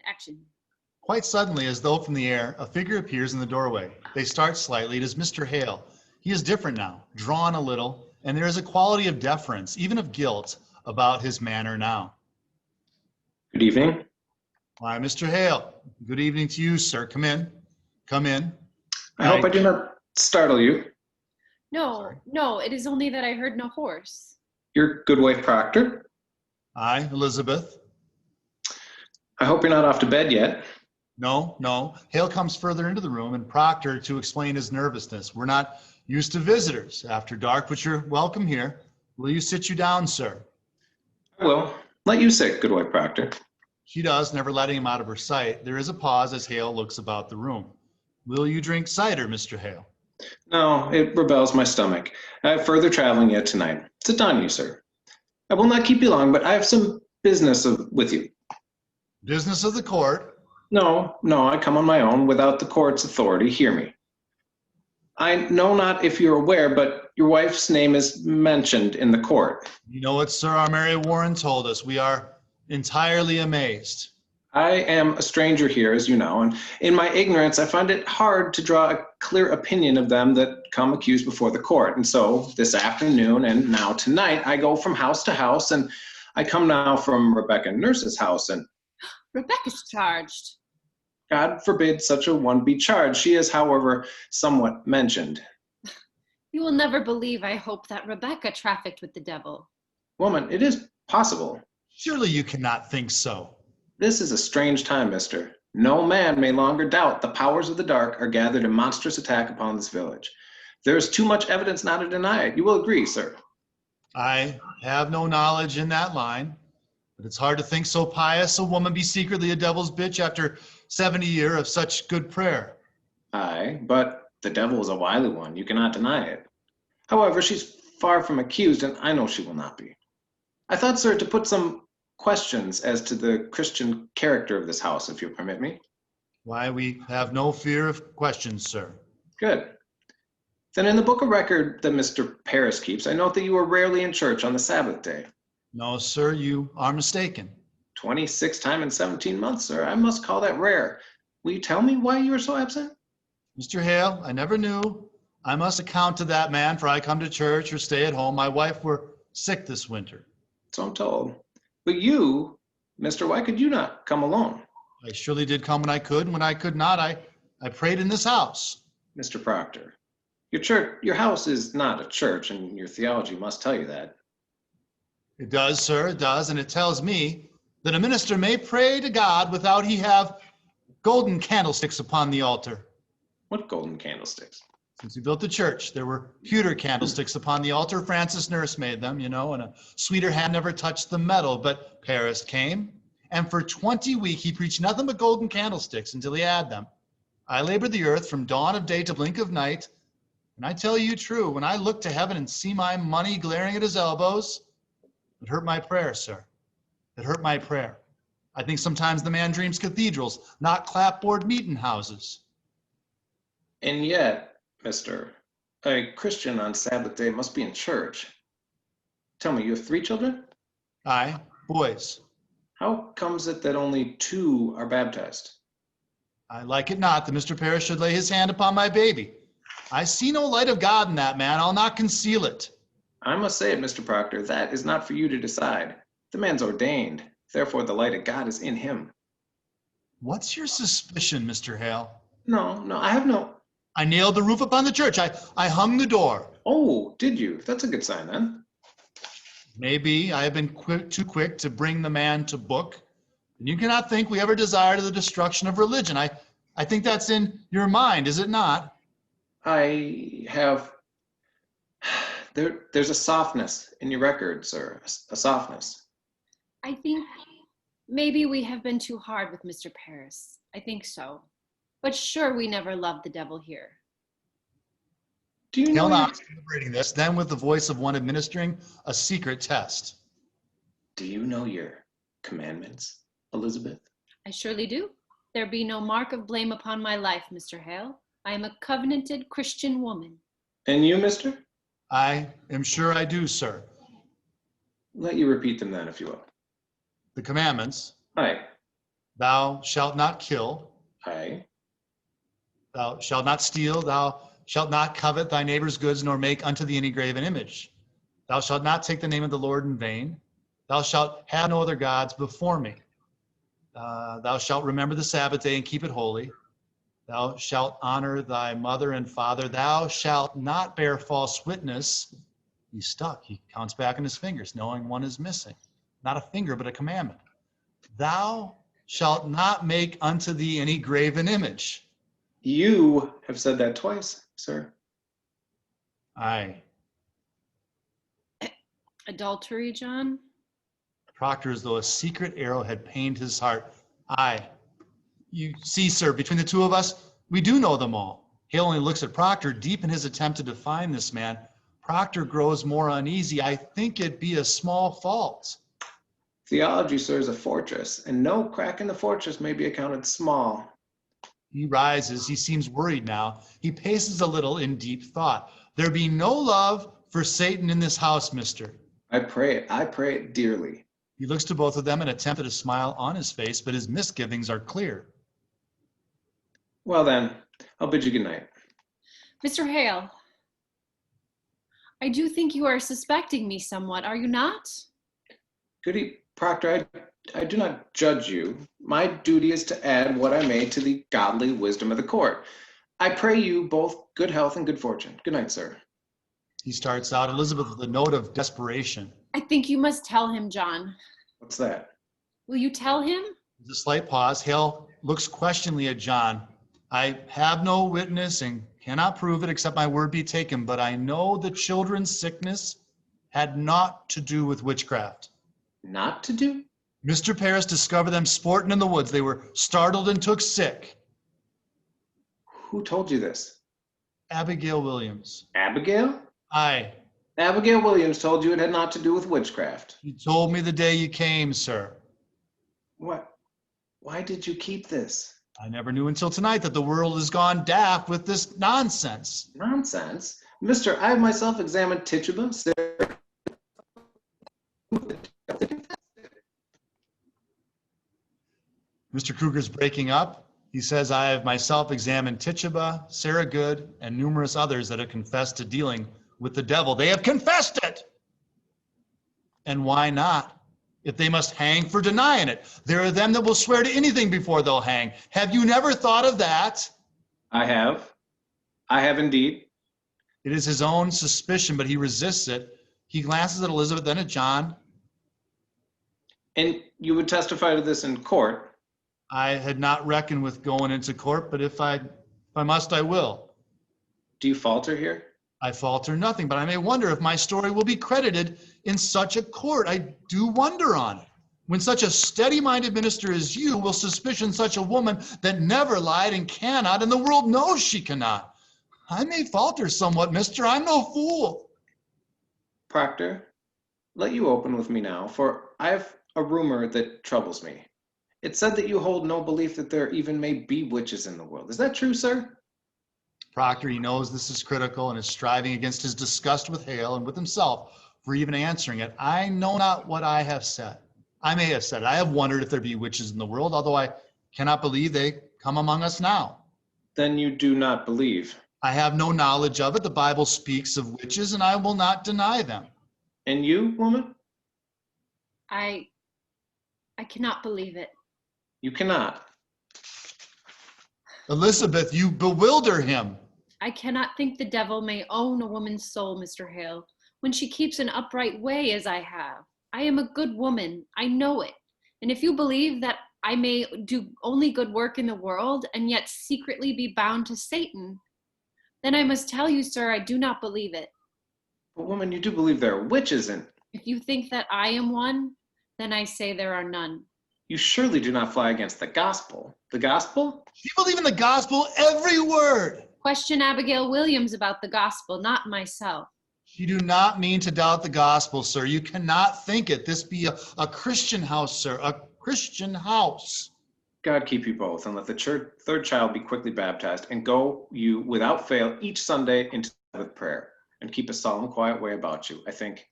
action. Quite suddenly, as though from the air, a figure appears in the doorway. They start slightly. It is Mr. Hale. He is different now, drawn a little, and there is a quality of deference, even of guilt, about his manner now. Good evening. Why, Mr. Hale, good evening to you, sir. Come in. Come in. I hope I do not startle you. No, it is only that I heard no horse. Your good wife Proctor. Aye, Elizabeth. I hope you're not off to bed yet. No. Hale comes further into the room, and Proctor to explain his nervousness. We're not used to visitors after dark, but you're welcome here. Will you sit you down, sir? I will. Let you sit, good wife Proctor. She does, never letting him out of her sight. There is a pause as Hale looks about the room. Will you drink cider, Mr. Hale? No, it rebels my stomach. I have further traveling yet tonight. Sit down, you, sir. I will not keep you long, but I have some business with you. Business of the court? No, I come on my own without the court's authority. Hear me. I know not if you're aware, but your wife's name is mentioned in the court. You know what, sir? Our Mary Warren told us. We are entirely amazed. I am a stranger here, as you know, and in my ignorance, I find it hard to draw a clear opinion of them that come accused before the court. And so this afternoon and now tonight, I go from house to house, and I come now from Rebecca Nurse's house, and Rebecca's charged. God forbid such a one be charged. She is, however, somewhat mentioned. You will never believe, I hope, that Rebecca trafficked with the devil. Woman, it is possible. Surely you cannot think so. This is a strange time, mister. No man may longer doubt the powers of the dark are gathered in monstrous attack upon this village. There is too much evidence now to deny it. You will agree, sir. I have no knowledge in that line, but it's hard to think so pious a woman be secretly a devil's bitch after 70 years of such good prayer. Aye, but the devil is a wily one. You cannot deny it. However, she's far from accused, and I know she will not be. I thought, sir, to put some questions as to the Christian character of this house, if you'll permit me. Why, we have no fear of questions, sir. Good. Then in the book of record that Mr. Paris keeps, I note that you are rarely in church on the Sabbath day. No, sir, you are mistaken. 26 times in 17 months, sir. I must call that rare. Will you tell me why you are so absent? Mr. Hale, I never knew. I must account to that man, for I come to church or stay at home. My wife were sick this winter. So I'm told. But you, mister, why could you not come alone? I surely did come when I could, and when I could not, I prayed in this house. Mr. Proctor, your house is not a church, and your theology must tell you that. It does, sir, it does, and it tells me that a minister may pray to God without he have golden candlesticks upon the altar. What golden candlesticks? Since we built the church, there were pewter candlesticks upon the altar. Francis Nurse made them, and a sweeter hand never touched the metal. But Paris came, and for 20 weeks he preached nothing but golden candlesticks until he had them. I labored the earth from dawn of day to blink of night, and I tell you true, when I look to heaven and see my money glaring at his elbows, it hurt my prayer, sir. It hurt my prayer. I think sometimes the man dreams cathedrals, not clapboard meeting houses. And yet, mister, a Christian on Sabbath day must be in church. Tell me, you have 3 children? Aye, boys. How comes it that only 2 are baptized? I like it not that Mr. Parrish should lay his hand upon my baby. I see no light of God in that man. I'll not conceal it. I must say it, Mr. Proctor, that is not for you to decide. The man's ordained. Therefore, the light of God is in him. What's your suspicion, Mr. Hale? No, I have no... I nailed the roof upon the church. I hung the door. Oh, did you? That's a good sign, then. Maybe I have been too quick to bring the man to book. And you cannot think we ever desired the destruction of religion. I think that's in your mind, is it not? I have... There's a softness in your record, sir. A softness. I think maybe we have been too hard with Mr. Paris. I think so. But sure, we never loved the devil here. Do you know? Now celebrating this, then with the voice of one administering a secret test. Do you know your commandments, Elizabeth? I surely do. There be no mark of blame upon my life, Mr. Hale. I am a covenanted Christian woman. And you, mister? I am sure I do, sir. Let you repeat them then, if you will. The commandments. Aye. Thou shalt not kill. Aye. Thou shalt not steal. Thou shalt not covet thy neighbor's goods, nor make unto thee any graven image. Thou shalt not take the name of the Lord in vain. Thou shalt have no other gods before me. Thou shalt remember the Sabbath day and keep it holy. Thou shalt honor thy mother and father. Thou shalt not bear false witness. He's stuck. He counts back on his fingers, knowing one is missing. Not a finger, but a commandment. Thou shalt not make unto thee any graven image. You have said that twice, sir. Aye. Adultery, John? Proctor, as though a secret arrow had pained his heart. Aye. You see, sir, between the two of us, we do know them all. Hale only looks at Proctor, deep in his attempt to define this man. Proctor grows more uneasy. I think it be a small fault. Theology, sir, is a fortress, and no crack in the fortress may be accounted small. He rises. He seems worried now. He paces a little in deep thought. There be no love for Satan in this house, mister. I pray it dearly. He looks to both of them and attempted a smile on his face, but his misgivings are clear. Well then, I'll bid you good night. Mr. Hale, I do think you are suspecting me somewhat, are you not? Goody Proctor, I do not judge you. My duty is to add what I may to the godly wisdom of the court. I pray you both good health and good fortune. Good night, sir. He starts out, Elizabeth, with a note of desperation. I think you must tell him, John. What's that? Will you tell him? There's a slight pause. Hale looks questioningly at John. I have no witness and cannot prove it except my word be taken, but I know the children's sickness had naught to do with witchcraft. Not to do? Mr. Parris discovered them sporting in the woods. They were startled and took sick. Who told you this? Abigail Williams. Abigail? Aye. Abigail Williams told you it had not to do with witchcraft. You told me the day you came, sir. What? Why did you keep this? I never knew until tonight that the world has gone daft with this nonsense. Nonsense. Mister, I have myself examined Tituba, Sarah. Mr. Kruger's breaking up. He says, I have myself examined Tituba, Sarah Good, and numerous others that have confessed to dealing with the devil. They have confessed it. And why not? If they must hang for denying it. There are them that will swear to anything before they'll hang. Have you never thought of that? I have. I have indeed. It is his own suspicion, but he resists it. He glances at Elizabeth, then at John. And you would testify to this in court? I had not reckoned with going into court, but if I must, I will. Do you falter here? I falter nothing, but I may wonder if my story will be credited in such a court. I do wonder on it. When such a steady-minded minister as you will suspicion such a woman that never lied and cannot, and the world knows she cannot. I may falter somewhat, mister. I'm no fool. Proctor, let you open with me now, for I have a rumor that troubles me. It said that you hold no belief that there even may be witches in the world. Is that true, sir? Proctor, he knows this is critical and is striving against his disgust with Hale and with himself for even answering it. I know not what I have said. I may have said it. I have wondered if there be witches in the world, although I cannot believe they come among us now. Then you do not believe. I have no knowledge of it. The Bible speaks of witches, and I will not deny them. And you, woman? I cannot believe it. You cannot. Elizabeth, you bewilder him. I cannot think the devil may own a woman's soul, Mr. Hale, when she keeps an upright way as I have. I am a good woman. I know it. And if you believe that I may do only good work in the world and yet secretly be bound to Satan, then I must tell you, sir, I do not believe it. But woman, you do believe there are witches in. If you think that I am one, then I say there are none. You surely do not fly against the gospel. The gospel? You believe in the gospel, every word. Question Abigail Williams about the gospel, not myself. You do not mean to doubt the gospel, sir. You cannot think it. This be a Christian house, sir, a Christian house. God keep you both, and let the third child be quickly baptized, and go you without fail each Sunday into with prayer, and keep a solemn, quiet way about you, I think.